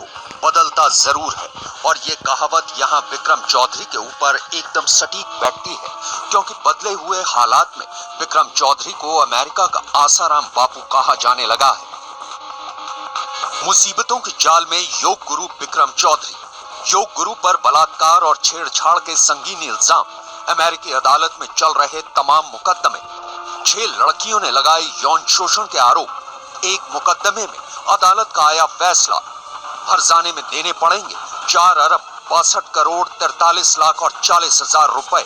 हो, बदलता जरूर है। और ये कहावत यहाँ विक्रम चौधरी के ऊपर एकदम सटीक बैठती है, क्योंकि बदले हुए हालात में विक्रम चौधरी को अमेरिका का आसाराम बापू कहा जाने लगा है। मुसीबतों के जाल में योग गुरु विक्रम चौधरी। योग गुरु पर बलात्कार और छेड़छाड़ के संगीन इल्जाम, अमेरिकी अदालत में चल रहे तमाम मुकदमे, 6 लड़कियों ने लगाए यौन शोषण के आरोप। एक मुकदमे में अदालत का आया फैसला, हर्जाने में देने पड़ेंगे 4 अरब 62 करोड़ 43 लाख और 40 हजार रुपए।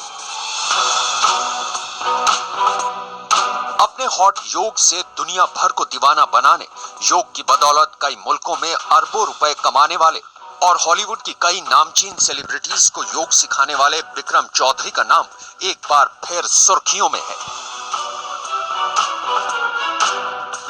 अपने हॉट योग से दुनिया भर को दीवाना बनाने, योग की बदौलत कई मुल्कों में अरबों रुपए कमाने वाले और हॉलीवुड की कई नामचीन सेलिब्रिटीज को योग सिखाने वाले विक्रम चौधरी का नाम एक बार फिर सुर्खियों में है।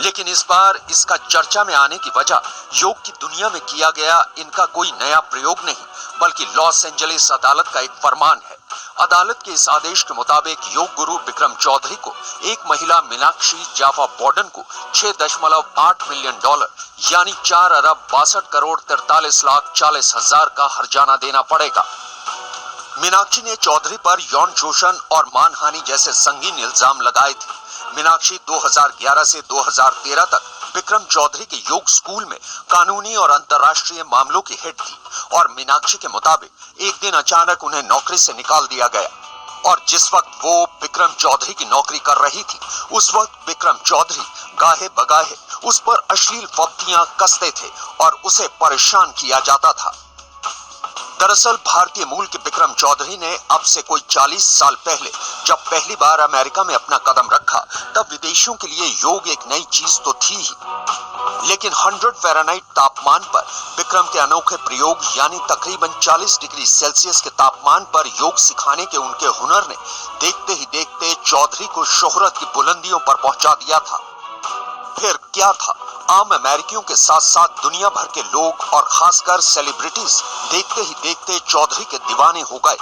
लेकिन इस बार इसका चर्चा में आने की वजह योग की दुनिया में किया गया इनका कोई नया प्रयोग नहीं, बल्कि लॉस एंजलिस अदालत का एक फरमान है। अदालत के इस आदेश के मुताबिक योग गुरु विक्रम चौधरी को एक महिला मीनाक्षी जाफा बॉर्डन को $6.8 मिलियन यानी 4 अरब 62 करोड़ 43 लाख 40 हजार का हर्जाना देना पड़ेगा। मीनाक्षी ने चौधरी पर यौन शोषण और मानहानि जैसे संगीन इल्जाम लगाए थे। मीनाक्षी 2011 से 2013 तक विक्रम चौधरी के योग स्कूल में कानूनी और अंतर्राष्ट्रीय मामलों की हेड थी और मीनाक्षी के मुताबिक एक दिन अचानक उन्हें नौकरी से निकाल दिया गया और जिस वक्त वो विक्रम चौधरी की नौकरी कर रही थी, उस वक्त विक्रम चौधरी गाहे बगाहे उस पर अश्लील फप्तियां कसते थे और उसे परेशान किया जाता था। दरअसल भारतीय मूल के विक्रम चौधरी ने अब से कोई 40 साल पहले जब पहली बार अमेरिका में अपना कदम रखा, तब विदेशियों के लिए योग एक नई चीज तो थी ही, लेकिन 100 फ़ारेनहाइट तापमान पर विक्रम के अनोखे प्रयोग यानी तकरीबन 40 डिग्री सेल्सियस के तापमान पर योग सिखाने के उनके हुनर ने देखते ही देखते चौधरी को शोहरत की बुलंदियों पर पहुंचा दिया था। फिर क्या था, आम अमेरिकियों के साथ साथ दुनिया भर के लोग और खासकर सेलिब्रिटीज देखते ही देखते चौधरी के दीवाने हो गए।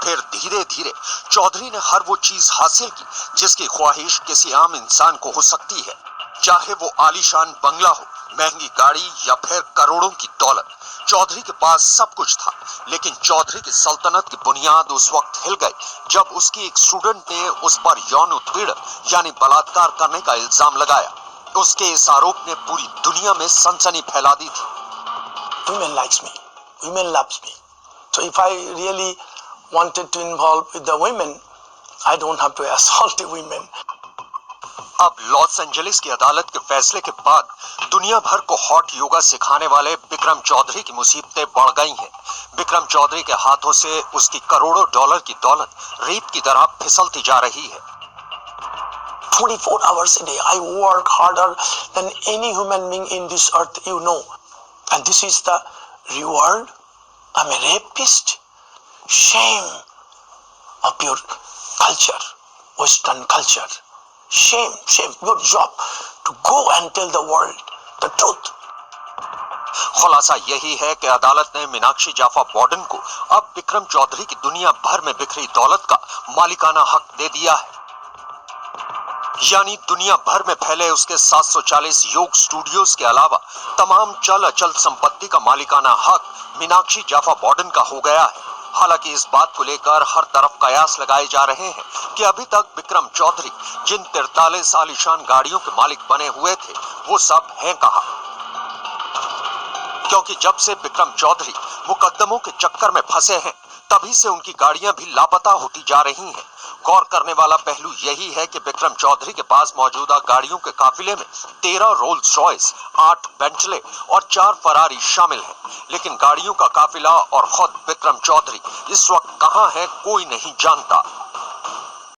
फिर धीरे धीरे चौधरी ने हर वो चीज हासिल की जिसकी ख्वाहिश किसी आम इंसान को हो सकती है, चाहे वो आलीशान बंगला हो, महंगी गाड़ी या फिर करोड़ों की दौलत। चौधरी के पास सब कुछ था, लेकिन चौधरी की सल्तनत की बुनियाद उस वक्त हिल गई जब उसकी एक स्टूडेंट ने उस पर यौन उत्पीड़न यानी बलात्कार करने का इल्जाम लगाया। उसके इस आरोप ने पूरी दुनिया में सनसनी फैला दी थी। Women likes me, women loves me. So if I really wanted to involve with the women, I don't have to assault the women. अब लॉस एंजलिस की अदालत के फैसले के बाद दुनिया भर को हॉट योगा सिखाने वाले विक्रम चौधरी की मुसीबतें बढ़ गई हैं। विक्रम चौधरी के हाथों से उसकी करोड़ों डॉलर की दौलत रेत की तरह फिसलती जा रही है। 24 hours a day, I work harder than any human being in this earth, you know. And this is the reward? I'm a rapist? Shame of your culture, Western culture. Shame, shame, your job to go and tell the world the truth. खुलासा यही है कि अदालत ने मीनाक्षी जाफा बॉर्डन को अब विक्रम चौधरी की दुनिया भर में बिखरी दौलत का मालिकाना हक दे दिया है, यानी दुनिया भर में फैले उसके 740 योग स्टूडियोज के अलावा तमाम चल अचल संपत्ति का मालिकाना हक मीनाक्षी जाफा बॉर्डन का हो गया है। हालांकि इस बात को लेकर हर तरफ कयास लगाए जा रहे हैं कि अभी तक विक्रम चौधरी जिन 43 आलीशान गाड़ियों के मालिक बने हुए थे, वो सब हैं कहां? क्योंकि जब से विक्रम चौधरी मुकदमों के चक्कर में फंसे हैं, तभी से उनकी गाड़ियां भी लापता होती जा रही हैं। गौर करने वाला पहलू यही है कि विक्रम चौधरी के पास मौजूदा गाड़ियों के काफिले में 13 रोल्स रॉयस, 8 बेंटले और 4 फरारी शामिल हैं, लेकिन गाड़ियों का काफिला और खुद विक्रम चौधरी इस वक्त कहां है, कोई नहीं जानता।